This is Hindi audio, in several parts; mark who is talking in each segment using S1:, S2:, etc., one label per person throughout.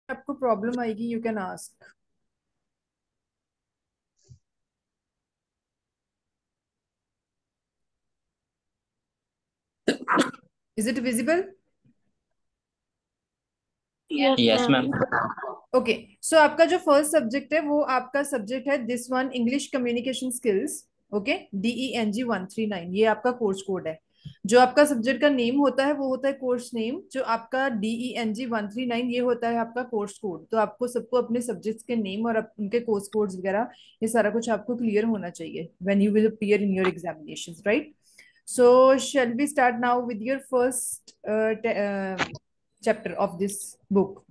S1: आपको प्रॉब्लम आएगी, you can ask. Is it visible?
S2: Yes
S3: Yes,
S2: ma'am.
S3: ma'am.
S1: Okay. So आपका जो फर्स्ट सब्जेक्ट है वो आपका सब्जेक्ट है this one, English communication skills. Okay, DENG 139, ये आपका कोर्स कोड है। जो आपका सब्जेक्ट का नेम होता है वो होता है कोर्स नेम। जो आपका DENG 139 ये होता है आपका कोर्स कोड। तो आपको सबको अपने सब्जेक्ट्स के नेम और उनके कोर्स कोड्स वगैरह ये सारा कुछ आपको क्लियर होना चाहिए when you will appear in your examinations, right? So shall we start now with your first chapter of this book.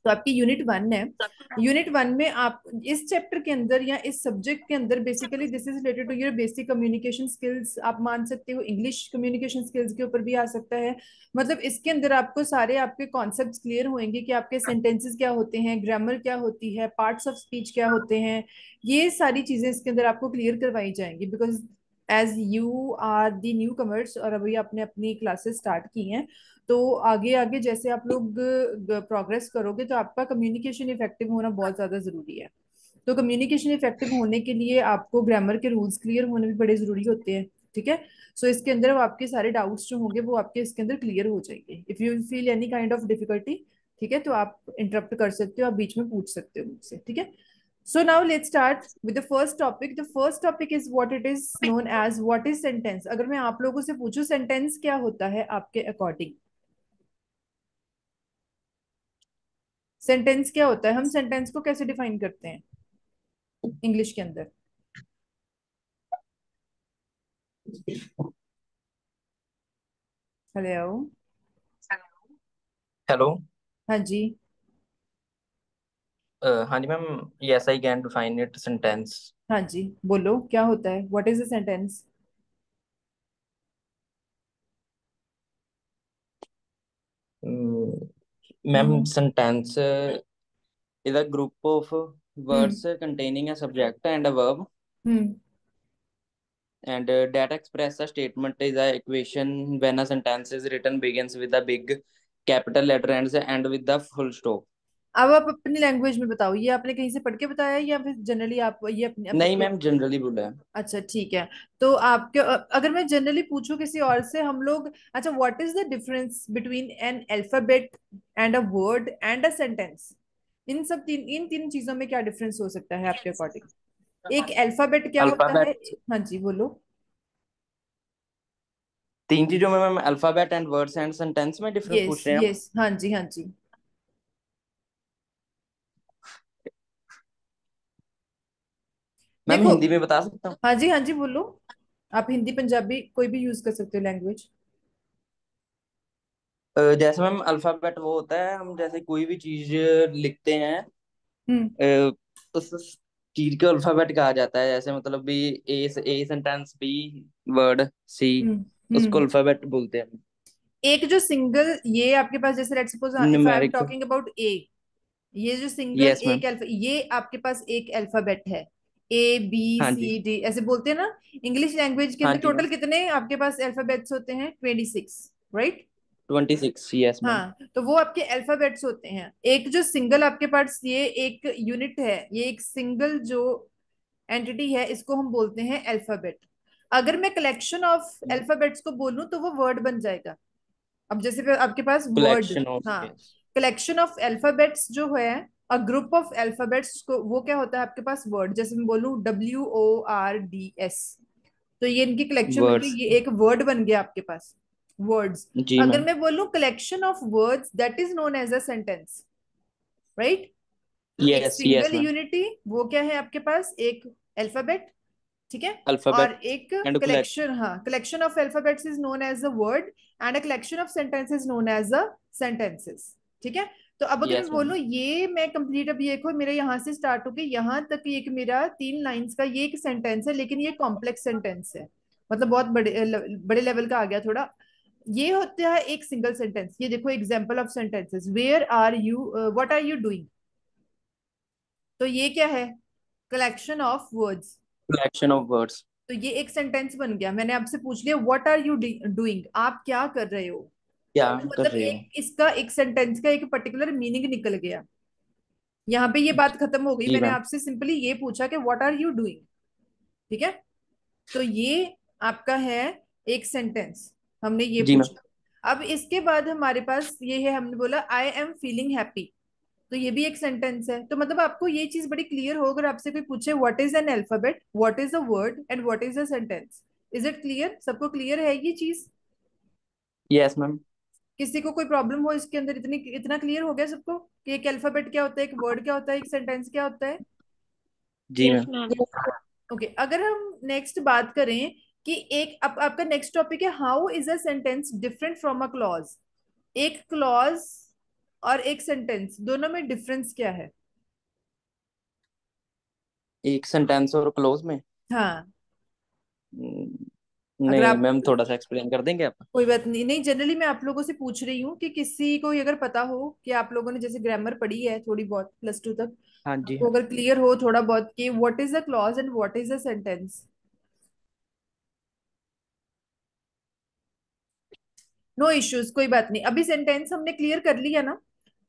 S1: तो आपकी यूनिट 1 है। यूनिट 1 में आप इस चैप्टर के अंदर या इस सब्जेक्ट के अंदर basically this is related to your basic communication skills. आप मान सकते हो इंग्लिश कम्युनिकेशन स्किल्स के ऊपर भी आ सकता है। मतलब इसके अंदर आपको सारे आपके कॉन्सेप्ट्स क्लियर होंगे कि आपके सेंटेंसेस क्या होते हैं, ग्रामर क्या होती है, पार्ट्स ऑफ स्पीच क्या होते हैं। ये सारी चीजें इसके अंदर आपको क्लियर करवाई जाएंगी because as you are the new commerce और अभी आपने अपनी क्लासेस स्टार्ट की हैं। तो आगे आगे जैसे आप लोग प्रोग्रेस करोगे तो आपका कम्युनिकेशन इफेक्टिव होना बहुत ज्यादा जरूरी है। तो कम्युनिकेशन इफेक्टिव होने के लिए आपको ग्रामर के रूल्स क्लियर होने भी बड़े जरूरी होते हैं। ठीक है। सो इसके अंदर आपके सारे डाउट्स जो होंगे वो आपके इसके अंदर क्लियर हो जाएंगे। If you feel any kind of difficulty, ठीक है, तो आप इंटरप्ट कर सकते हो, आप बीच में पूछ सकते हो मुझसे। ठीक है। So now let's start with the first topic. The first topic is what it is known as what is sentence. अगर मैं आप लोगों से पूछूं सेंटेंस क्या होता है आपके अकॉर्डिंग, सेंटेंस क्या होता है, हम सेंटेंस को कैसे डिफाइन करते हैं इंग्लिश के अंदर? हेलो।
S2: हेलो।
S1: हाँ जी।
S2: हाँ जी ma'am. Yes I can define it sentence.
S1: हाँ जी, बोलो क्या होता है, what is a sentence?
S2: Ma'am
S1: hmm.
S2: Sentence is a group of
S1: hmm.
S2: words containing a subject and a verb,
S1: hmm.
S2: and that express a statement is a equation when a sentence is written begins with a big capital letter and end with the full stop.
S1: अब आप अपनी लैंग्वेज में बताओ, ये आपने कहीं से पढ़ के बताया है या फिर जनरली आप ये अपने
S2: नहीं मैम, जनरली बोला है।
S1: अच्छा ठीक है। तो आपके अगर मैं जनरली पूछूं किसी और से, हम लोग, अच्छा, what is the difference between an alphabet and a word and a sentence? इन तीन चीजों में क्या डिफरेंस हो सकता है आपके अकॉर्डिंग? एक अल्फाबेट क्या होता है?
S2: अल्फाबेट।
S1: हाँ जी बोलो।
S2: तीन चीजों में ma'am, alphabet and words and sentence में डिफरेंस
S1: यस
S2: पूछ रहे हैं आप।
S1: यस, हाँ जी हाँ जी।
S2: मैम
S1: देखो,
S2: हिंदी में बता सकता हूँ।
S1: हाँ जी हाँ जी बोलो। आप हिंदी पंजाबी कोई भी यूज कर सकते हो लैंग्वेज।
S2: जैसे मैम अल्फाबेट वो होता है, हम जैसे कोई भी चीज लिखते हैं,
S1: हम्म।
S2: अ, उस चीज को अल्फाबेट कहा जाता है। जैसे मतलब भी ए सेंटेंस, बी वर्ड, सी,
S1: हम्म।
S2: उसको
S1: हम्म।
S2: अल्फाबेट बोलते हैं।
S1: एक जो सिंगल ये आपके पास, जैसे let's suppose if I am
S2: numeric.
S1: Talking about A, ये जो सिंगल
S2: यस मैम।
S1: एक अल्फा, ये आपके पास एक अल्फाबेट है। ए बी
S2: हाँ जी।
S1: सी डी ऐसे बोलते हैं ना। इंग्लिश लैंग्वेज के
S2: हाँ
S1: अंदर
S2: जी मैम।
S1: टोटल कितने आपके पास अल्फाबेट्स होते हैं? 26, राइट?
S2: 26, yes ma'am.
S1: हाँ, तो वो आपके अल्फाबेट्स होते हैं। एक जो सिंगल आपके पास ये एक यूनिट है, ये एक सिंगल जो एंटिटी है, इसको हम बोलते हैं अल्फाबेट। अगर मैं कलेक्शन ऑफ अल्फाबेट्स को बोलूं तो वो वर्ड बन जाएगा। अब जैसे फिर आपके पास वर्ड,
S2: कलेक्शन ऑफ,
S1: हाँ,
S2: यस।
S1: कलेक्शन ऑफ अल्फाबेट्स जो है, अ ग्रुप ऑफ अल्फाबेट्स को, वो क्या होता है आपके पास? वर्ड। जैसे मैं बोलूं WORDS, तो ये इनकी कलेक्शन बन गई,
S2: वर्ड्स।
S1: ये एक वर्ड बन गया आपके पास, वर्ड्स।
S2: जी
S1: अगर
S2: मैम।
S1: मैं बोलूं collection of words, that is known as a sentence, right? एक
S2: yes yes
S1: single
S2: ma'am.
S1: Unity, वो क्या है आपके पास? एक अल्फाबेट, ठीक है। और
S2: अल्फाबेट
S1: एक
S2: एंड कलेक्ट।
S1: कलेक्शन, हाँ, collection of alphabets is known as a word and a collection of sentences known as a sentences. ठीक है। तो अब अगर मैं
S2: यस मैम।
S1: बोलूं ये मैं कंप्लीट, अब ये देखो मेरे यहाँ से स्टार्ट होके यहाँ तक, ये एक मेरा 3 लाइंस का ये एक सेंटेंस है, लेकिन ये कॉम्प्लेक्स सेंटेंस है, मतलब बहुत बड़े लेवल का आ गया थोड़ा। ये होता है एक सिंगल सेंटेंस। ये देखो example of sentences, where are you, what are you doing, तो ये क्या है? Collection of words.
S2: Collection of words.
S1: तो ये एक सेंटेंस बन गया। मैंने आपसे पूछ लिया व्हाट आर यू डूइंग, आप क्या कर रहे हो,
S2: क्या
S1: तो
S2: कर
S1: मतलब
S2: रहे हो?
S1: एक इसका एक सेंटेंस का एक पर्टिकुलर मीनिंग निकल गया। यहाँ पे ये बात खत्म हो गई,
S2: जी
S1: मैंने
S2: मैम।
S1: आपसे सिंपली ये पूछा कि व्हाट आर यू डूइंग। ठीक है, तो ये आपका है एक सेंटेंस, हमने ये
S2: जी मैम।
S1: पूछा। अब इसके बाद हमारे पास ये है, हमने बोला आई एम फीलिंग हैप्पी, तो ये भी एक सेंटेंस है। तो मतलब आपको ये चीज बड़ी क्लियर हो, अगर आपसे कोई पूछे what is an alphabet, what is a word and what is a sentence, is it clear? सबको क्लियर है ये चीज?
S2: Yes ma'am.
S1: किसी को कोई प्रॉब्लम हो इसके अंदर? इतनी इतना क्लियर हो गया सबको कि एक अल्फाबेट क्या होता है, एक वर्ड क्या होता है, एक सेंटेंस क्या होता है?
S2: जी
S3: यस
S2: मैम।
S3: मैम।
S1: ओके, अगर हम नेक्स्ट बात करें कि एक आपका नेक्स्ट टॉपिक है how is a sentence different from a clause. एक क्लॉज और एक सेंटेंस, दोनों में डिफरेंस क्या है?
S2: एक सेंटेंस और क्लोज में?
S1: हाँ, अगर
S2: नहीं
S1: आप,
S2: मैम, थोड़ा सा एक्सप्लेन कर देंगे आप?
S1: कोई बात नहीं, नहीं जनरली मैं आप लोगों से पूछ रही हूँ कि किसी को ये अगर पता हो कि आप लोगों ने जैसे ग्रामर पढ़ी है थोड़ी बहुत +2 तक,
S2: हाँ जी।
S1: आपको अगर क्लियर हो थोड़ा बहुत कि what is a clause and what is a sentence. No issues, कोई बात नहीं। अभी सेंटेंस हमने क्लियर कर लिया ना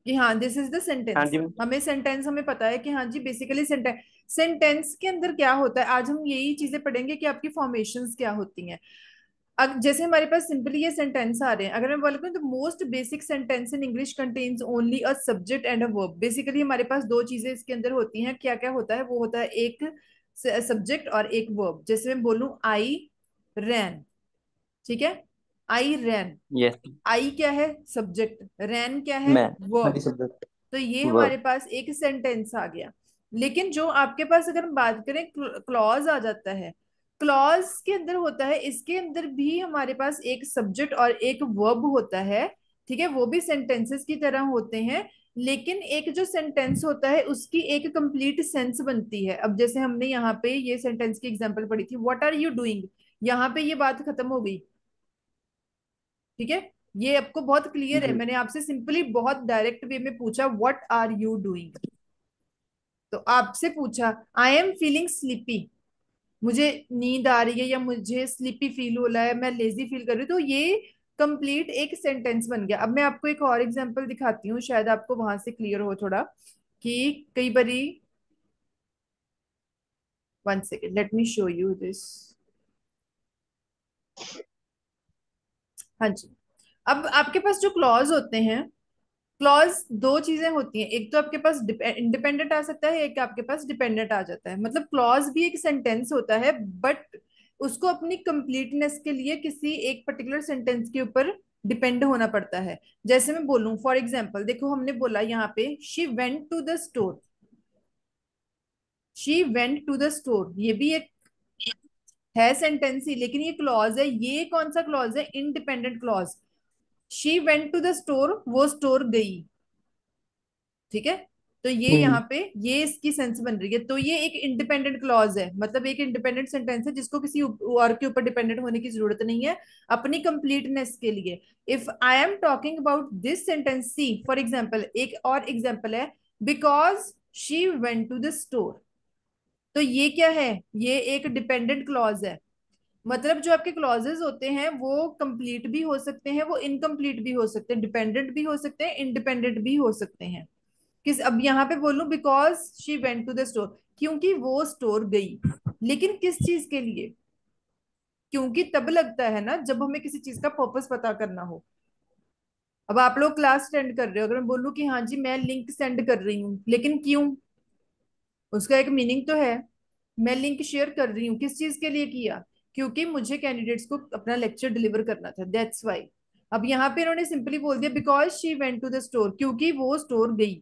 S1: कि हाँ दिस इज द
S2: हाँ
S1: सेंटेंस।
S2: जी मैम।
S1: हमें सेंटेंस हमें पता है कि हाँ जी बेसिकली सेंटेंस, सेंटेंस के अंदर क्या होता है, आज हम यही चीजें पढ़ेंगे कि आपकी फॉर्मेशंस क्या होती हैं। अब जैसे हमारे पास सिंपली ये सेंटेंस आ रहे हैं, अगर मैं बोलूँ तो most basic sentence in English contains only a subject and a verb. Basically हमारे पास दो चीजें इसके अंदर होती हैं, क्या क्या होता है, वो होता है एक सब्जेक्ट और एक वर्ब। जैसे मैं बोलूं आई रैन, ठीक है, आई रैन,
S2: यस
S1: आई क्या है सब्जेक्ट, रैन क्या है
S2: मैं। हाँ जी
S1: वर्ब।
S2: सब्जेक्ट।
S1: तो ये हमारे
S2: वर्ब।
S1: पास एक सेंटेंस आ गया। लेकिन जो आपके पास अगर हम बात करें क्लॉज आ जाता है, क्लॉज के अंदर होता है, इसके अंदर भी हमारे पास एक सब्जेक्ट और एक वर्ब होता है। ठीक है, वो भी सेंटेंसेस की तरह होते हैं, लेकिन एक जो सेंटेंस होता है उसकी एक कंप्लीट सेंस बनती है। अब जैसे हमने यहाँ पे ये सेंटेंस की एग्जांपल पढ़ी थी, व्हाट आर यू डूइंग, यहाँ पे ये बात खत्म हो गई। ठीक है, ये आपको बहुत क्लियर है,
S2: जी।
S1: मैंने आपसे सिंपली बहुत डायरेक्ट वे में पूछा व्हाट आर यू डूइंग। तो आपसे पूछा आई एम फीलिंग स्लीपी, मुझे नींद आ रही है या मुझे स्लीपी फील हो रहा है, मैं लेजी फील कर रही हूँ, तो ये कंप्लीट एक सेंटेंस बन गया। अब मैं आपको एक और एग्जांपल दिखाती हूँ, शायद आपको वहां से क्लियर हो थोड़ा कि कई बारी, 1 second let me show you this. हाँ जी, अब आपके पास जो क्लॉज होते हैं, क्लॉज दो चीजें होती हैं, एक तो आपके पास इंडिपेंडेंट आ सकता है, एक आपके पास डिपेंडेंट आ जाता है। मतलब क्लॉज भी एक सेंटेंस होता है, बट उसको अपनी कंप्लीटनेस के लिए किसी एक पर्टिकुलर सेंटेंस के ऊपर डिपेंड होना पड़ता है। जैसे मैं बोलूं फॉर एग्जाम्पल, देखो हमने बोला यहाँ पे she went to the store, she went to the store, ये भी एक है सेंटेंस ही, लेकिन ये क्लॉज है। ये कौन सा क्लॉज है? Independent clause. She went to the store, वो स्टोर गई। ठीक है, तो ये यहाँ पे ये इसकी सेंस बन रही है, तो ये एक इंडिपेंडेंट क्लॉज है, मतलब एक इंडिपेंडेंट सेंटेंस है जिसको किसी और के ऊपर डिपेंडेंट होने की जरूरत नहीं है अपनी कंप्लीटनेस के लिए। If I am talking about this sentence, see for example, एक और एग्जाम्पल है, because she went to the store, तो ये क्या है? ये एक डिपेंडेंट क्लॉज है। मतलब जो आपके क्लॉजेस होते हैं वो कंप्लीट भी हो सकते हैं, वो इनकम्प्लीट भी हो सकते हैं, डिपेंडेंट भी हो सकते हैं, इंडिपेंडेंट भी हो सकते हैं। किस, अब यहाँ पे बोलूं because she went to the store, क्योंकि वो स्टोर गई, लेकिन किस चीज के लिए? क्योंकि तब लगता है ना जब हमें किसी चीज का पर्पस पता करना हो। अब आप लोग क्लास अटेंड कर रहे हो, अगर मैं बोलूं कि हाँ जी मैं लिंक सेंड कर रही हूँ, लेकिन क्यों? उसका एक मीनिंग तो है। मैं लिंक शेयर कर रही हूँ, किस चीज के लिए किया? क्योंकि मुझे कैंडिडेट्स को अपना लेक्चर डिलीवर करना था, दैट्स वाई। अब यहाँ पे इन्होंने सिंपली बोल दिया because she went to the store, क्योंकि वो स्टोर गई।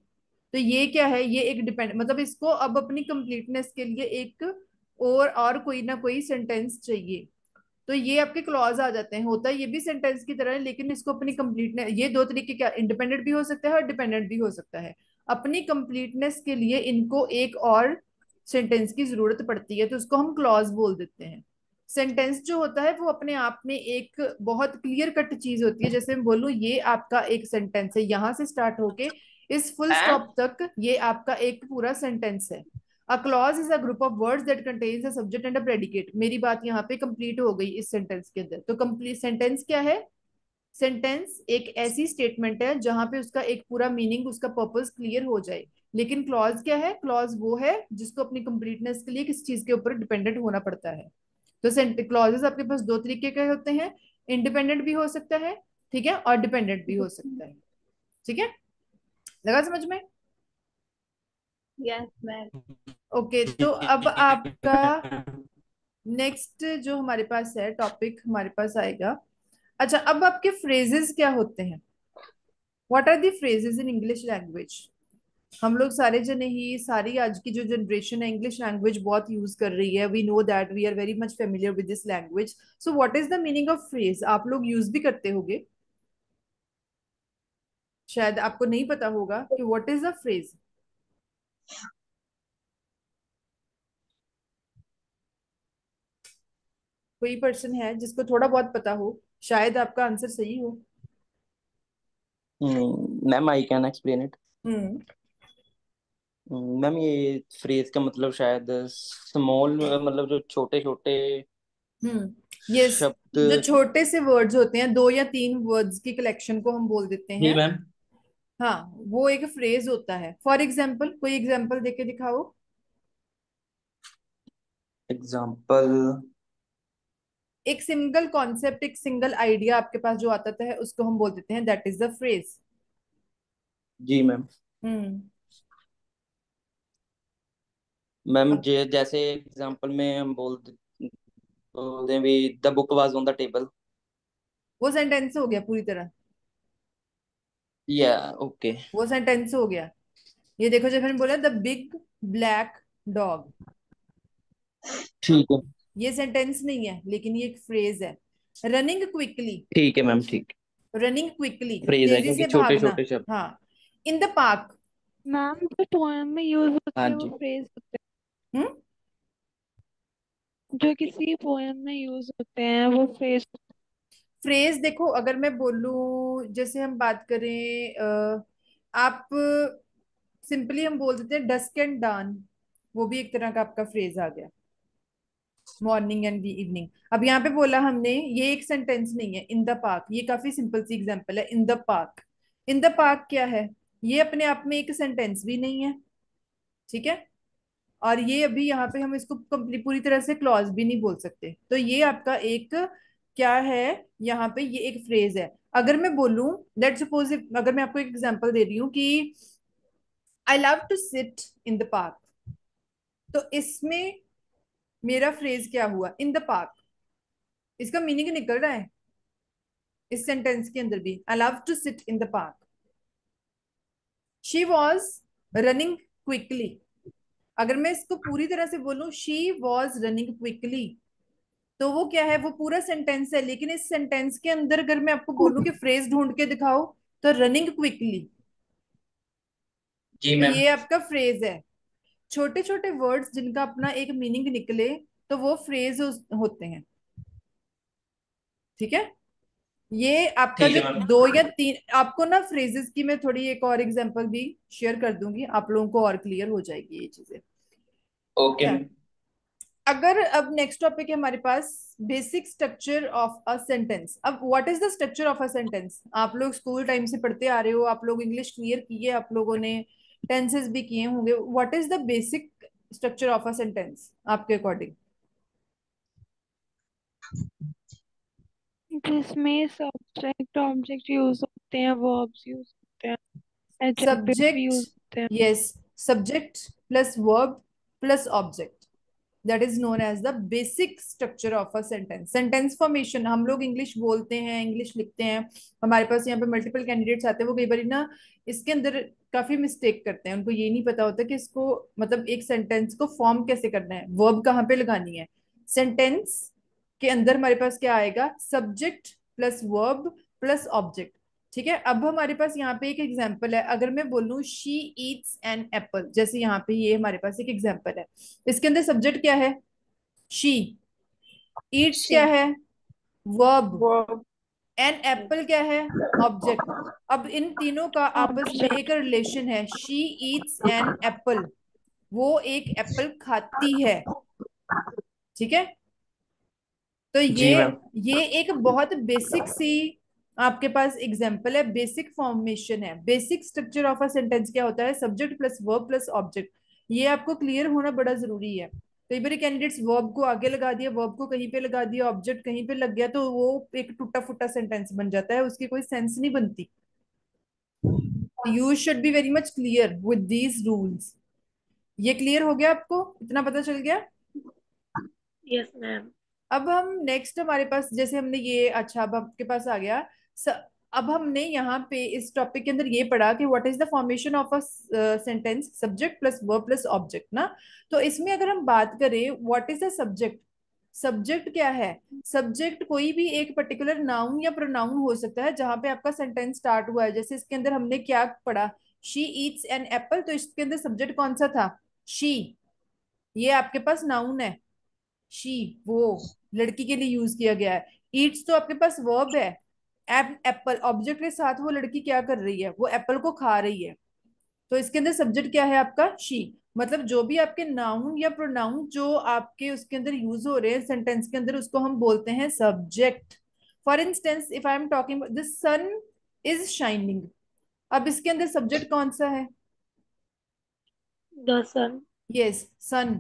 S1: तो ये क्या है? ये एक डिपेंड, मतलब इसको अब अपनी कंप्लीटनेस के लिए एक और कोई ना कोई सेंटेंस चाहिए। तो ये आपके क्लॉज आ जाते हैं, होता है ये भी सेंटेंस की तरह है, लेकिन इसको अपनी कंप्लीटनेस, ये दो तरीके, क्या इंडिपेंडेंट भी हो सकता है और डिपेंडेंट भी हो सकता है। अपनी कंप्लीटनेस के लिए इनको एक और सेंटेंस की जरूरत पड़ती है, तो उसको हम क्लॉज बोल देते हैं। सेंटेंस जो होता है वो अपने आप में एक बहुत क्लियर कट चीज होती है। जैसे मैं बोलूं ये आपका एक सेंटेंस है, यहां से स्टार्ट होके इस फुल स्टॉप तक ये आपका एक पूरा सेंटेंस है। A clause is a group of words that contains a subject and a predicate. मेरी बात यहाँ पे कंप्लीट हो गई इस सेंटेंस के अंदर। तो कंप्लीट सेंटेंस क्या है? सेंटेंस एक ऐसी स्टेटमेंट है जहां पे उसका एक पूरा मीनिंग, उसका पर्पस क्लियर हो जाए। लेकिन क्लॉज क्या है? क्लॉज वो है जिसको अपनी कंप्लीटनेस के लिए किस चीज के ऊपर डिपेंडेंट होना पड़ता है। तो क्लॉजेस आपके पास दो तरीके के होते हैं, इंडिपेंडेंट भी हो सकता है, ठीक है, और डिपेंडेंट भी हो सकता है। ठीक है, लगा समझ में?
S3: Yes ma'am.
S1: ओके, तो अब आपका नेक्स्ट जो हमारे पास है टॉपिक हमारे पास आएगा। अच्छा, अब आपके फ्रेजेस क्या होते हैं? What are the phrases in English language? हम लोग सारे जने ही, सारी आज की जो जनरेशन है इंग्लिश लैंग्वेज बहुत यूज कर रही है। We know that, we are very much familiar with this language. So what is the meaning of phrase? आप लोग यूज भी करते होगे, शायद आपको नहीं पता होगा कि व्हाट इज द फ्रेज। कोई पर्सन है जिसको थोड़ा बहुत पता हो, शायद आपका आंसर सही हो।
S2: Ma'am I can explain it.
S1: Hmm.
S2: Ma'am ये फ्रेज का मतलब शायद स्मॉल, मतलब जो छोटे छोटे
S1: यस,
S2: शब्द।
S1: जो छोटे से वर्ड्स होते हैं, दो या तीन वर्ड्स की कलेक्शन को हम बोल देते
S2: जी
S1: हैं।
S2: मैम।
S1: हाँ, वो एक फ्रेज होता है। फॉर एग्जाम्पल, कोई एग्जाम्पल देके दिखाओ।
S2: एग्जाम्पल।
S1: एक सिंगल कॉन्सेप्ट, एक सिंगल आइडिया आपके पास जो आता है उसको हम बोल देते हैं दैट इज द फ्रेज।
S2: जी मैम।
S1: हम्म।
S2: मैम
S1: अब
S2: जैसे एग्जाम्पल में हम बोलते हैं भी the book was on the table.
S1: वो सेंटेंस हो गया पूरी तरह,
S2: या ओके।
S1: वो सेंटेंस हो गया। ये देखो, जब मैंने बोला द बिग ब्लैक डॉग,
S2: ठीक है।
S1: ये सेंटेंस नहीं है लेकिन ये एक फ्रेज है। रनिंग क्विकली,
S2: ठीक है मैम, ठीक।
S1: रनिंग क्विकली,
S2: फ्रेज है
S1: तेजी
S2: क्योंकि
S1: से
S2: छोटे
S1: भागना।
S2: छोटे शब्द।
S1: हाँ। इन द पार्क।
S3: मैम जो पोएम में यूज होते
S2: हाँ
S3: हैं वो
S2: जी।
S3: फ्रेज होते
S1: हम्म।
S3: हैं, जो किसी पोएम में यूज होते हैं वो फ्रेज।
S1: फ्रेज देखो, अगर मैं बोलूं, जैसे हम बात करें, आप सिंपली हम बोल देते हैं डस्क एंड डान, वो भी एक तरह का आपका फ्रेज आ गया। Morning and evening. अब यहाँ पे बोला हमने, ये एक सेंटेंस नहीं है। इन द पार्क, ये काफी सिंपल सी एग्जांपल है। इन the park, in the park क्या है? ये अपने आप में एक सेंटेंस भी नहीं है, ठीक है। और ये अभी यहाँ पे हम इसको कंप्लीट पूरी तरह से क्लॉज भी नहीं बोल सकते। तो ये आपका एक क्या है, यहाँ पे ये एक फ्रेज है। अगर मैं बोलूं, लेट सपोज, अगर मैं आपको एक एग्जांपल दे रही हूँ कि I love to sit in the park, तो इसमें मेरा फ्रेज क्या हुआ? In the park. इसका मीनिंग निकल रहा है इस सेंटेंस के अंदर भी, I love to sit in the park. She was running quickly, अगर मैं इसको पूरी तरह से बोलूं, शी वॉज रनिंग क्विकली, तो वो क्या है? वो पूरा सेंटेंस है। लेकिन इस सेंटेंस के अंदर अगर मैं आपको बोलूं कि फ्रेज ढूंढ के दिखाओ, तो रनिंग क्विकली,
S2: जी
S1: तो
S2: मैम।
S1: ये आपका फ्रेज है। छोटे छोटे वर्ड्स जिनका अपना एक मीनिंग निकले, तो वो फ्रेज होते हैं, ठीक है। ये आपका
S2: ठीक
S1: जो
S2: है मैम।
S1: दो या तीन, आपको ना फ्रेजेस की मैं थोड़ी एक और एग्जांपल भी शेयर कर दूंगी, आप लोगों को और क्लियर हो जाएगी ये चीजें।
S2: ओके
S1: क्या,
S2: मैम।
S1: अगर अब नेक्स्ट टॉपिक है हमारे पास, basic structure of a sentence. अब what is the structure of a sentence? आप लोग स्कूल टाइम से पढ़ते आ रहे हो, आप लोग इंग्लिश क्लियर की है, आप लोगों ने टेंसेस भी किए होंगे। What is the basic structure of a sentence आपके अकॉर्डिंग?
S3: जिसमें सब्जेक्ट ऑब्जेक्ट यूज होते हैं, वर्ब्स यूज होते हैं, एडजेक्टिव्स भी
S1: सब्जेक्ट,
S3: यूज होते हैं।
S1: Yes, subject plus verb plus object, that is known as the basic structure of a sentence. Sentence formation, हम लोग इंग्लिश बोलते हैं, इंग्लिश लिखते हैं, हमारे पास यहाँ पे मल्टीपल कैंडिडेट्स आते हैं, वो कई बार ना इसके अंदर काफी मिस्टेक करते हैं। उनको ये नहीं पता होता कि इसको मतलब एक सेंटेंस को फॉर्म कैसे करना है, वर्ब कहाँ पे लगानी है। सेंटेंस के अंदर हमारे पास क्या आएगा? Subject plus verb plus object, ठीक है। अब हमारे पास यहाँ पे एक एग्जाम्पल है, अगर मैं बोलूं शी ईट्स एन एप्पल, जैसे यहाँ पे ये हमारे पास एक एग्जाम्पल है। इसके अंदर सब्जेक्ट क्या है? शी। ईट्स
S3: शी
S1: क्या है? वर्ब।
S3: वर्ब
S1: एन एप्पल क्या है? ऑब्जेक्ट। अब इन तीनों का आपस में एक
S3: ऑब्जेक्ट।
S1: रिलेशन है, शी ईट्स एन एप्पल, वो एक एप्पल खाती है, ठीक है। तो
S2: जी मैम।
S1: ये एक बहुत बेसिक सी आपके पास एग्जाम्पल है, बेसिक फॉर्मेशन है। Basic structure of a sentence क्या होता है? Subject plus verb plus object. ये आपको क्लियर होना बड़ा जरूरी है। कई बार कैंडिडेट्स वर्ब को आगे लगा दिया, वर्ब को कहीं पे लगा दिया, ऑब्जेक्ट कहीं पे लग गया, तो वो एक टूटा फूटा सेंटेंस बन जाता है, उसकी कोई सेंस नहीं बनती। You should be very much clear with these rules. ये क्लियर हो गया आपको? इतना पता चल गया?
S3: Yes ma'am.
S1: अब हम नेक्स्ट, हमारे पास जैसे हमने ये, अच्छा अब आपके पास आ गया। स, अब हमने यहाँ पे इस टॉपिक के अंदर ये पढ़ा कि what is the formation of a sentence, subject plus verb plus object ना। तो इसमें अगर हम बात करें what is the subject, subject क्या है? सब्जेक्ट कोई भी एक पर्टिकुलर नाउन या प्रोनाउन हो सकता है जहां पे आपका सेंटेंस स्टार्ट हुआ है। जैसे इसके अंदर हमने क्या पढ़ा, शी ईट्स एन एप्पल, तो इसके अंदर सब्जेक्ट कौन सा था? शी। ये आपके पास नाउन है, शी, वो लड़की के लिए यूज किया गया है। ईट्स तो आपके पास वर्ब है। एप्पल ऑब्जेक्ट के साथ वो लड़की क्या कर रही है? वो एप्पल को खा रही है। तो इसके अंदर सब्जेक्ट क्या है आपका? शी। मतलब जो भी आपके नाउन या प्रोनाउन जो आपके उसके अंदर यूज हो रहे हैं सेंटेंस के अंदर, उसको हम बोलते हैं subject. For instance if I am talking the sun is shining, अब इसके अंदर सब्जेक्ट कौन सा है?
S3: The sun.
S1: Yes, sun.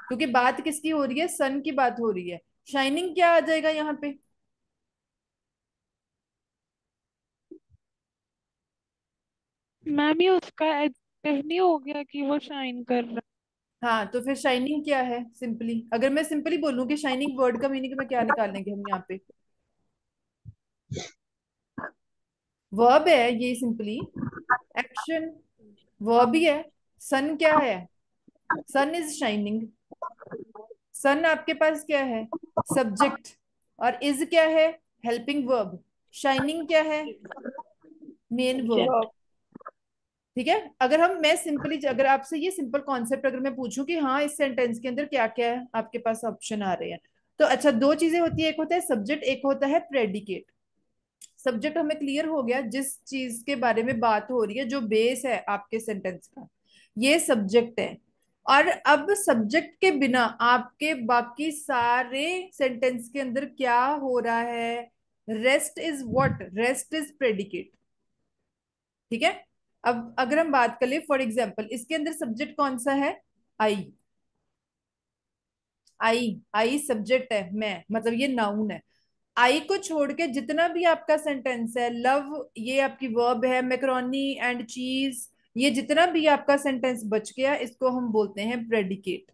S1: क्योंकि बात किसकी हो रही है? सन की बात हो रही है। शाइनिंग क्या आ जाएगा यहाँ पे?
S3: मैम ये उसका एडजेक्टिव नहीं हो गया कि वो शाइन कर रहा
S1: हाँ, तो फिर शाइनिंग क्या है? सिंपली अगर मैं सिंपली बोलूं कि शाइनिंग वर्ड का मीनिंग में क्या निकालेंगे हम यहाँ पे? वर्ब है ये, सिंपली एक्शन वर्ब ही है। सन क्या है? सन इज शाइनिंग। सन आपके पास क्या है? सब्जेक्ट। और इज क्या है? Helping verb. शाइनिंग क्या है? Main verb.
S3: है।
S1: ठीक है। अगर हम, मैं सिंपली अगर आपसे ये सिंपल कॉन्सेप्ट अगर मैं पूछूं कि हाँ इस सेंटेंस के अंदर क्या क्या है, आपके पास ऑप्शन आ रहे हैं। तो अच्छा, दो चीजें होती है, एक होता है सब्जेक्ट, एक होता है प्रेडिकेट। सब्जेक्ट हमें क्लियर हो गया, जिस चीज के बारे में बात हो रही है, जो बेस है आपके सेंटेंस का, ये सब्जेक्ट है। और अब सब्जेक्ट के बिना आपके बाकी सारे सेंटेंस के अंदर क्या हो रहा है? Rest is what? Rest is predicate. ठीक है। अब अगर हम बात कर ले, फॉर एग्जाम्पल इसके अंदर सब्जेक्ट कौन सा है? आई। आई सब्जेक्ट है, मैं मतलब ये नाउन है। आई को छोड़ के जितना भी आपका सेंटेंस है, लव ये आपकी वर्ब है, मैक्रोनी एंड चीज, ये जितना भी आपका सेंटेंस बच गया, इसको हम बोलते हैं predicate.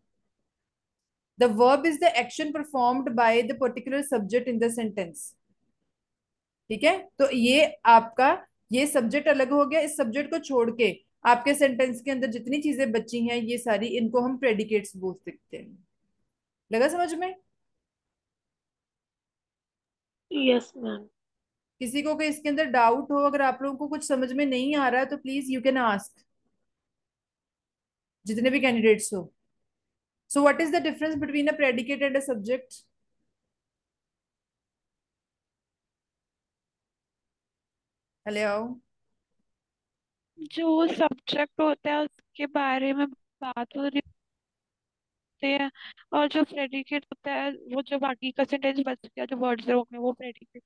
S1: The verb is the action performed by the particular subject in the sentence. ठीक है। तो ये आपका, ये सब्जेक्ट अलग हो गया। इस सब्जेक्ट को छोड़ के आपके सेंटेंस के अंदर जितनी चीजें बची हैं, ये सारी, इनको हम प्रेडिकेट्स बोल सकते हैं। लगा समझ में?
S3: Yes ma'am.
S1: किसी को कोई इसके अंदर डाउट हो, अगर आप लोगों को कुछ समझ में नहीं आ रहा है, तो प्लीज यू कैन आस्क, जितने भी कैंडिडेट्स हो। सो what is the difference between a predicate and a subject? Hello.
S3: जो सब्जेक्ट होता है उसके बारे में बात हो रही होती है, और जो प्रेडिकेट होता है वो जो बाकी का सेंटेंस बच गया जो वर्ड्स हो गए वो प्रेडिकेट।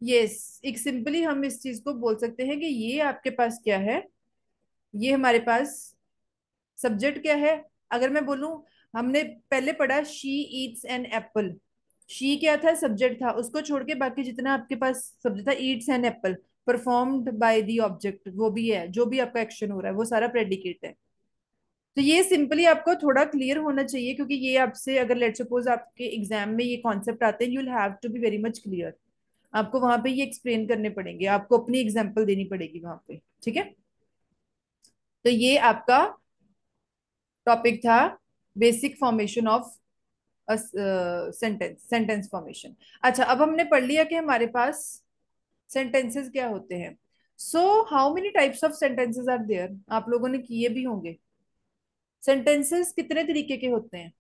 S1: यस, एक सिंपली हम इस चीज को बोल सकते हैं कि ये आपके पास क्या है? ये हमारे पास सब्जेक्ट क्या है? अगर मैं बोलूं, हमने पहले पढ़ा she eats an apple. She क्या था? सब्जेक्ट था। उसको छोड़ के बाकी जितना आपके पास सब्जेक्ट था, eats an apple, performed by the object, वो भी है, जो भी आपका एक्शन हो रहा है वो सारा प्रेडिकेट है। तो ये सिंपली आपको थोड़ा क्लियर होना चाहिए, क्योंकि ये आपसे अगर लेट सपोज आपके एग्जाम में ये कॉन्सेप्ट आते हैं, you will have to be very much clear. आपको वहां पे ये एक्सप्लेन करने पड़ेंगे, आपको अपनी एग्जाम्पल देनी पड़ेगी वहां पे। ठीक है। तो ये आपका टॉपिक था, basic formation of sentence, sentence formation. अच्छा, अब हमने पढ़ लिया कि हमारे पास सेंटेंसेस क्या होते हैं। So how many types of sentences are there? आप लोगों ने किए भी होंगे। सेंटेंसेस कितने तरीके के होते हैं?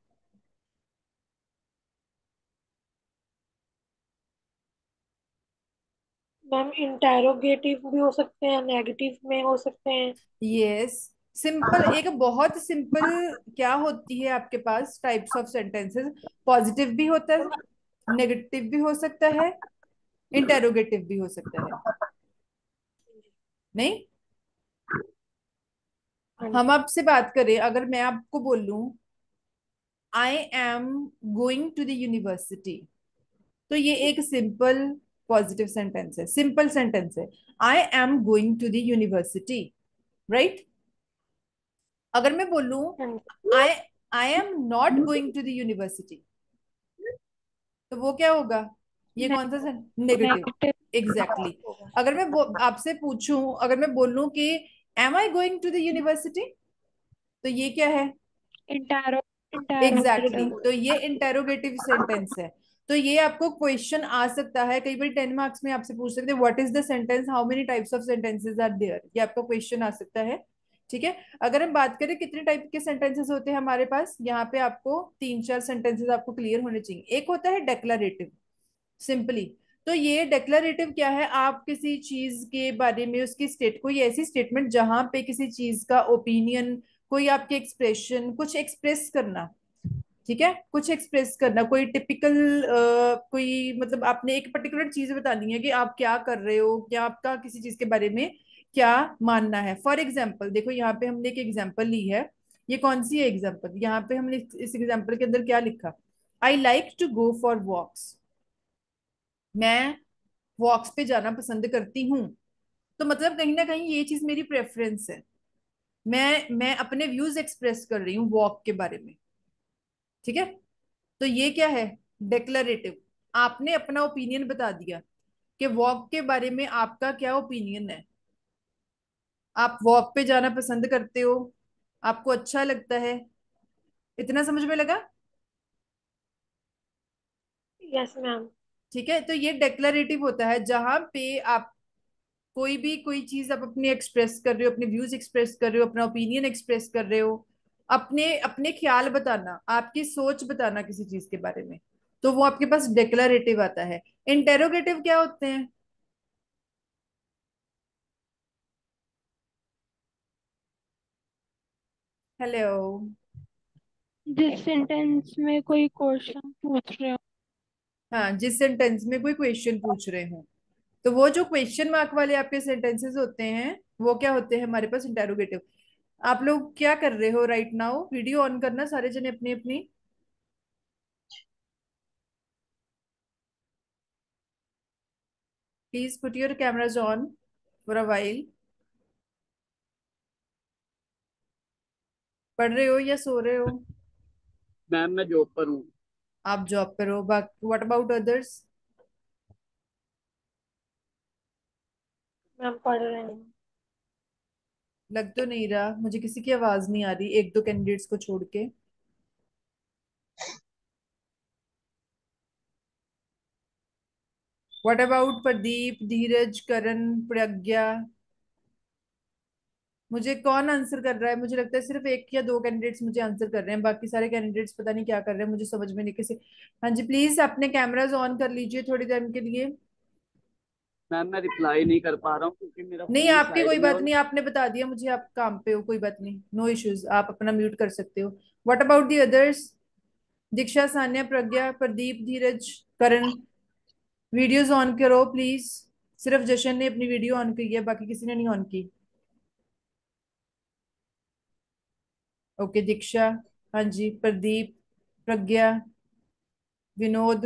S3: मैम इंटेरोगेटिव भी हो सकते हैं, नेगेटिव में हो सकते हैं।
S1: यस, सिंपल, एक बहुत सिंपल क्या होती है आपके पास टाइप्स ऑफ सेंटेंसेस? पॉजिटिव भी होता है, नेगेटिव भी हो सकता है, इंटेरोगेटिव भी हो सकता है। नहीं,
S3: हाँ
S1: हम
S3: जी।
S1: आपसे बात करें, अगर मैं आपको बोलूं I am going to the university, तो ये एक सिंपल पॉजिटिव सेंटेंस है, सिंपल सेंटेंस है। I am going to the university, right. अगर मैं बोलूं
S3: हाँ जी।
S1: I I am not going to the university, तो वो क्या होगा? ये कौन सा? नेगेटिव।
S3: Negative
S1: exactly.
S3: होगा।
S1: अगर मैं आपसे पूछूं, अगर मैं बोलूं कि am I going to the university, तो ये क्या है?
S3: इंटैरो
S1: एग्जैक्टली
S3: इंटैरोगेटिव।
S1: तो ये इंटेरोगेटिव सेंटेंस है। तो ये आपको क्वेश्चन आ सकता है कई बार 10 मार्क्स में, आपसे पूछ सकते हैं what is the sentence, how many types of sentences are there, ये आपका क्वेश्चन आ सकता है। ठीक है। अगर हम बात करें कितने टाइप के सेंटेंसेस होते हैं हमारे पास, यहाँ पे आपको 3-4 सेंटेंसेस आपको क्लियर होने चाहिए। एक होता है डेक्लरेटिव, सिंपली। तो ये डेक्लरेटिव क्या है? आप किसी चीज के बारे में उसकी स्टेट, कोई ऐसी स्टेटमेंट जहां पे किसी चीज का ओपिनियन, कोई आपके एक्सप्रेशन, कुछ एक्सप्रेस करना। ठीक है, कुछ एक्सप्रेस करना, कोई टिपिकल कोई मतलब आपने एक पर्टिकुलर चीज बतानी है कि आप क्या कर रहे हो, क्या आपका किसी चीज के बारे में क्या मानना है। फॉर एग्जाम्पल देखो, यहाँ पे हमने एक एग्जाम्पल ली है। ये कौन सी है एग्जाम्पल? यहाँ पे हमने इस एग्जाम्पल के अंदर क्या लिखा? I like to go for walks. मैं वॉक्स पे जाना पसंद करती हूँ। तो मतलब कहीं ना कहीं ये चीज मेरी प्रेफरेंस है। मैं अपने व्यूज एक्सप्रेस कर रही हूँ वॉक के बारे में। ठीक है। तो ये क्या है? डेक्लरेटिव। आपने अपना ओपिनियन बता दिया कि वॉक के बारे में आपका क्या ओपिनियन है। आप वॉक पे जाना पसंद करते हो, आपको अच्छा लगता है। इतना समझ में लगा?
S3: Yes ma'am.
S1: ठीक है। तो ये डेक्लरेटिव होता है जहां पे आप कोई भी कोई चीज आप अपनी एक्सप्रेस कर रहे हो, अपने व्यूज एक्सप्रेस कर रहे हो, अपना ओपिनियन एक्सप्रेस कर रहे हो, अपने अपने ख्याल बताना, आपकी सोच बताना किसी चीज के बारे में, तो वो आपके पास डेक्लरेटिव आता है। इंटेरोगेटिव क्या होते हैं? हेलो।
S3: जिस सेंटेंस में कोई क्वेश्चन पूछ रहे हो।
S1: हाँ, जिस सेंटेंस में कोई क्वेश्चन पूछ रहे हो, तो वो जो क्वेश्चन मार्क वाले आपके सेंटेंसेस होते हैं वो क्या होते हैं हमारे पास? इंटेरोगेटिव। आप लोग क्या कर रहे हो राइट नाउ? वीडियो ऑन करना सारे जने अपनी अपनी। Please put your cameras on for a while. पढ़ रहे हो या सो रहे हो?
S4: मैम मैं जॉब पर हूँ।
S1: आप जॉब पर हो, बाकी व्हाट अबाउट अदर्स?
S3: मैम पढ़ रहे हैं।
S1: लग तो नहीं रहा, मुझे किसी की आवाज नहीं आ रही, एक दो कैंडिडेट्स को छोड़ के। व्हाट अबाउट प्रदीप, धीरज, करण, प्रज्ञा? मुझे कौन आंसर कर रहा है? मुझे लगता है सिर्फ एक या दो कैंडिडेट्स मुझे आंसर कर रहे हैं, बाकी सारे कैंडिडेट्स पता नहीं क्या कर रहे हैं, मुझे समझ में नहीं किसी। हाँ जी, प्लीज अपने कैमराज ऑन कर लीजिए थोड़ी देर के लिए।
S4: मैम मैं रिप्लाई नहीं कर पा रहा हूँ क्योंकि मेरा
S1: नहीं,
S4: फोन
S1: आपकी
S4: साइड
S1: कोई
S4: में
S1: बात
S4: और
S1: नहीं, आपने बता दिया मुझे आप काम पे हो, कोई बात नहीं, नो इश्यूज, आप अपना म्यूट कर सकते हो। What about the others? Diksha, Sanya, Pragya, Pradeep, Dheeraj, Karan, videos on करो प्लीज। सिर्फ जशन ने अपनी वीडियो ऑन की है, बाकी किसी ने नहीं ऑन की। ओके दीक्षा, हाँ जी, प्रदीप, प्रज्ञा, विनोद।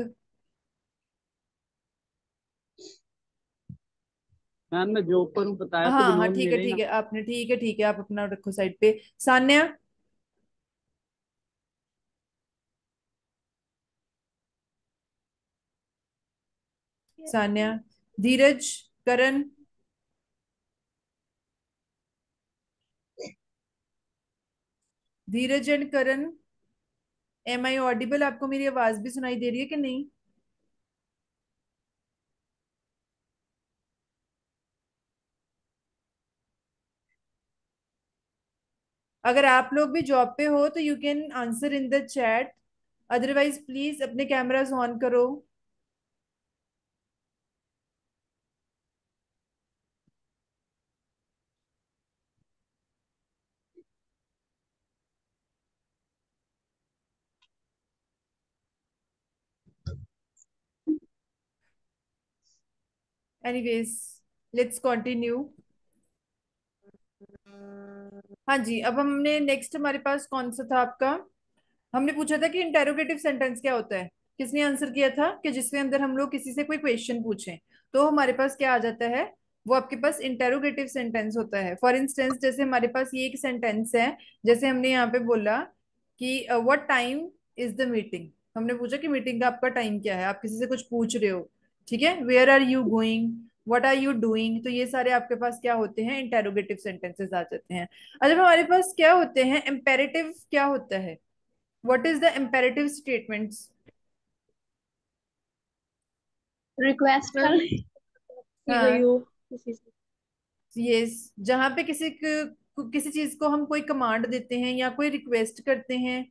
S4: मैम मैं जॉब पर हूँ बताया तो
S1: हाँ हाँ,
S4: विनोद
S1: ठीक है
S4: मेरे ही
S1: ठीक
S4: ना।
S1: है, आपने ठीक है ठीक है, आप अपना रखो साइड पे। Sanya, Sanya, Dheeraj, Karan, Dheeraj and Karan, am I audible? आपको मेरी आवाज भी सुनाई दे रही है कि नहीं? अगर आप लोग भी जॉब पे हो तो you can answer in the chat, otherwise please अपने कैमरास ऑन करो। Anyways, let's continue. हाँ जी, अब हमने नेक्स्ट, हमारे पास कौन सा था आपका, हमने पूछा था कि इंटेरोगेटिव सेंटेंस क्या होता है। किसने आंसर किया था कि जिसके अंदर हम लोग किसी से कोई क्वेश्चन पूछें तो हमारे पास क्या आ जाता है, वो आपके पास इंटेरोगेटिव सेंटेंस होता है। फॉर इंस्टेंस, जैसे हमारे पास ये एक सेंटेंस है, जैसे हमने यहाँ पे बोला कि what time is the meeting. हमने पूछा कि मीटिंग का आपका टाइम क्या है, आप किसी से कुछ पूछ रहे हो, ठीक है। Where are you going, what are you doing, तो ये सारे आपके पास क्या होते हैं, इंटेरोगेटिव सेंटेंसेस आ जाते हैं। और जब हमारे पास क्या होते हैं, इम्पेरेटिव क्या होता है, what is the imperative statements.
S5: Request कर की गई
S1: हाँ,
S5: हो किसी से।
S1: यस, जहां पे किसी चीज को हम कोई कमांड देते हैं या कोई रिक्वेस्ट करते हैं,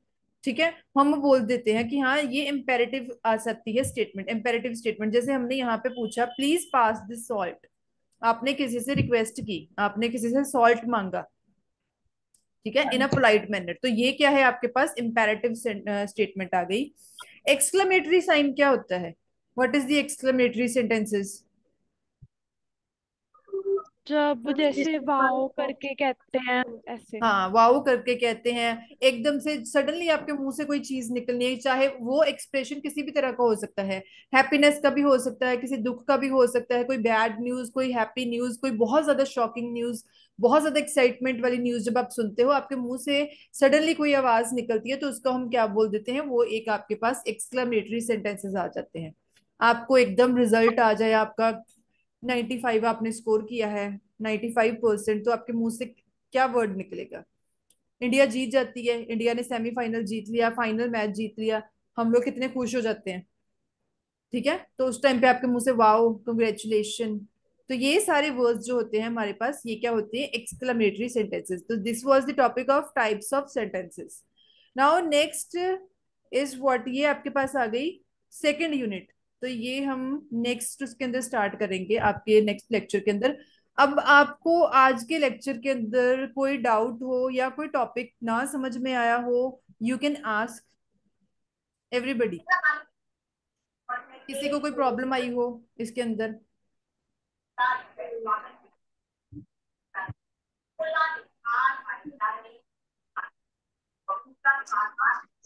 S1: ठीक है, हम बोल देते हैं कि हाँ ये इम्पेरेटिव आ सकती है स्टेटमेंट, इम्पेरेटिव स्टेटमेंट। जैसे हमने यहाँ पे पूछा प्लीज पास दिस सॉल्ट, आपने किसी से रिक्वेस्ट की, आपने किसी से सॉल्ट मांगा, ठीक है, इन अ पोलाइट मैनर, तो ये क्या है आपके पास, इम्पेरेटिव स्टेटमेंट आ गई। एक्सक्लेमेटरी साइन क्या होता है, what is the exclamatory sentences.
S3: जब जैसे
S5: जिससे
S3: वाओ करके कहते हैं ऐसे।
S1: हाँ, वाओ करके कहते हैं, एकदम से सडनली आपके मुंह से कोई चीज निकलनी है, चाहे वो एक्सप्रेशन किसी भी तरह का हो सकता है, हैप्पीनेस का भी हो सकता है, किसी दुख का भी हो सकता है, कोई बैड न्यूज, कोई हैप्पी न्यूज, कोई बहुत ज्यादा शॉकिंग न्यूज, बहुत ज्यादा एक्साइटमेंट वाली न्यूज जब आप सुनते हो, आपके मुंह से सडनली कोई आवाज निकलती है, तो उसको हम क्या बोल देते हैं, वो एक आपके पास एक्सक्लेमेटरी सेंटेंसेस आ जाते हैं। आपको एकदम रिजल्ट आ जाए, आपका 95 आपने स्कोर किया है, 95%, तो आपके मुंह से क्या वर्ड निकलेगा, इंडिया जीत जाती है, इंडिया ने सेमीफाइनल जीत लिया, फाइनल मैच जीत लिया, हम लोग कितने खुश हो जाते हैं, ठीक है। तो उस टाइम पे आपके मुंह से वाओ, कंग्रेचुलेशन, तो ये सारे वर्ड्स जो होते हैं हमारे पास, ये क्या होते हैं, एक्सक्लेमेटरी सेंटेंसेस। तो this was the topic of types of sentences. Now next is what, ये आपके पास आ गई सेकंड यूनिट, तो ये हम नेक्स्ट उसके अंदर स्टार्ट करेंगे आपके नेक्स्ट लेक्चर के अंदर। अब आपको आज के लेक्चर के अंदर कोई डाउट हो या कोई टॉपिक ना समझ में आया हो, यू कैन आस्क एवरीबडी, किसी को कोई प्रॉब्लम आई हो इसके अंदर,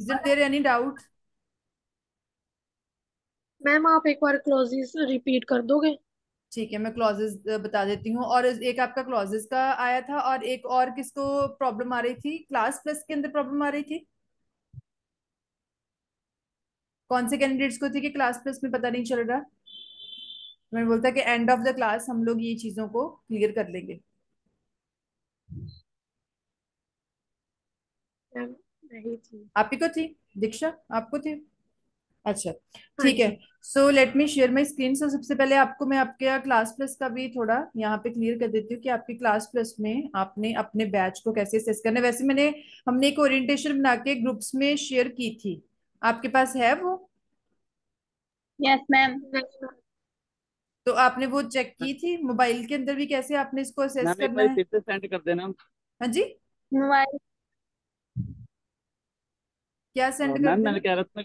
S1: is it there any doubt.
S5: Ma'am आप एक बार क्लोजेस रिपीट कर दोगे।
S1: ठीक है, मैं क्लॉजेस बता देती हूँ। और एक आपका क्लॉजेस का आया था, और एक और किसको प्रॉब्लम आ रही थी, क्लास प्लस के अंदर प्रॉब्लम आ रही थी, कौन से कैंडिडेट्स को थी कि क्लास प्लस में पता नहीं चल रहा। मैं बोलता कि एंड ऑफ द क्लास हम लोग ये चीजों को क्लियर कर लेंगे।
S5: मैम नहीं थी।
S1: आप ही को थी, दीक्षा आपको थी, अच्छा,
S5: हाँ
S1: ठीक है।
S5: जी।
S1: So let me share my screen. So सबसे पहले आपको मैं आपके क्लास प्लस का भी थोड़ा यहाँ पे क्लियर कर देती हूँ कि आपकी क्लास प्लस में आपने अपने बैच को कैसे असेस करना है। वैसे हमने एक ओरिएंटेशन बना के ग्रुप्स में शेयर की थी, आपके पास है वो,
S5: यस मैम। नहीं मैम।
S1: तो आपने वो चेक की थी मोबाइल के अंदर भी, कैसे आपने इसको असेस
S4: मैम एक
S1: करना
S4: बार
S1: है।
S4: फिर से सेंड कर देना।
S1: हाँ जी,
S5: मोबाइल।
S1: क्या सेंड कर
S4: मैम
S1: देना।
S4: मैंने कह रहा था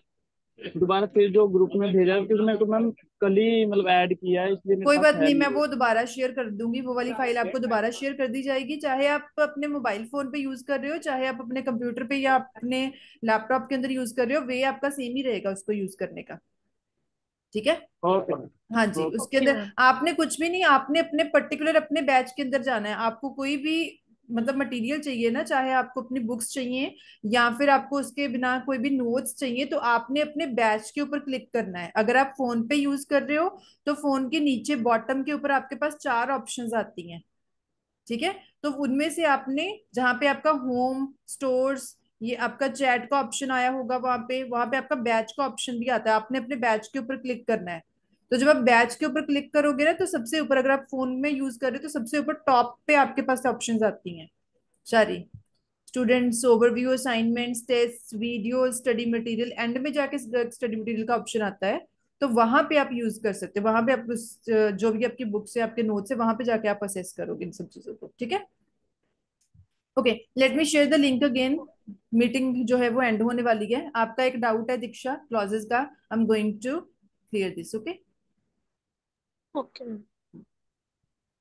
S4: दोबारा फिर जो ग्रुप में भेजा है, क्योंकि मैं तो मैम कल ही मतलब ऐड किया है, इसलिए मेरे
S1: कोई
S4: पास
S1: बात
S4: है
S1: नहीं,
S4: नहीं
S1: मैं
S4: वो।
S1: वो दोबारा शेयर कर दूंगी, वो वाली फाइल आपको दोबारा शेयर कर दी जाएगी, चाहे आप अपने मोबाइल फोन पे यूज कर रहे हो, चाहे आप अपने कंप्यूटर पे या अपने लैपटॉप के अंदर यूज कर रहे हो, वे आपका सेम ही रहेगा उसको यूज करने का, ठीक है।
S4: ओके
S1: हाँ जी,
S4: ओके।
S1: उसके
S5: ओके
S1: अंदर
S5: मैम।
S1: आपने कुछ भी नहीं, आपने अपने पर्टिकुलर अपने बैच के अंदर जाना है। आपको कोई भी मतलब मटेरियल चाहिए ना, चाहे आपको अपनी बुक्स चाहिए या फिर आपको उसके बिना कोई भी नोट्स चाहिए, तो आपने अपने बैच के ऊपर क्लिक करना है। अगर आप फोन पे यूज कर रहे हो तो फोन के नीचे बॉटम के ऊपर आपके पास 4 ऑप्शंस आती हैं, ठीक है। तो उनमें से आपने, जहां पे आपका होम स्टोर्स, ये आपका चैट का ऑप्शन आया होगा, वहां पे आपका बैच का ऑप्शन भी आता है, आपने अपने बैच के ऊपर क्लिक करना है। तो जब आप बैच के ऊपर क्लिक करोगे ना, तो सबसे ऊपर, अगर आप फोन में यूज कर रहे हो तो सबसे ऊपर टॉप पे आपके पास ऑप्शंस आती हैं सारी, students overview, assignments, test, video, study material, end में जाके स्टडी मटेरियल का ऑप्शन आता है। तो वहां पे आप यूज कर सकते हो, वहां पे आप जो भी आपकी बुक्स है, आपके नोट्स है, वहां पे जाके आप असेस करोगे इन सब चीजों को, ठीक है। Okay, late me share the link again. Meeting जो है वो एंड होने वाली है। आपका एक डाउट है दीक्षा क्लॉजेस का, I am going to clear this, okay.
S5: Okay ma'am.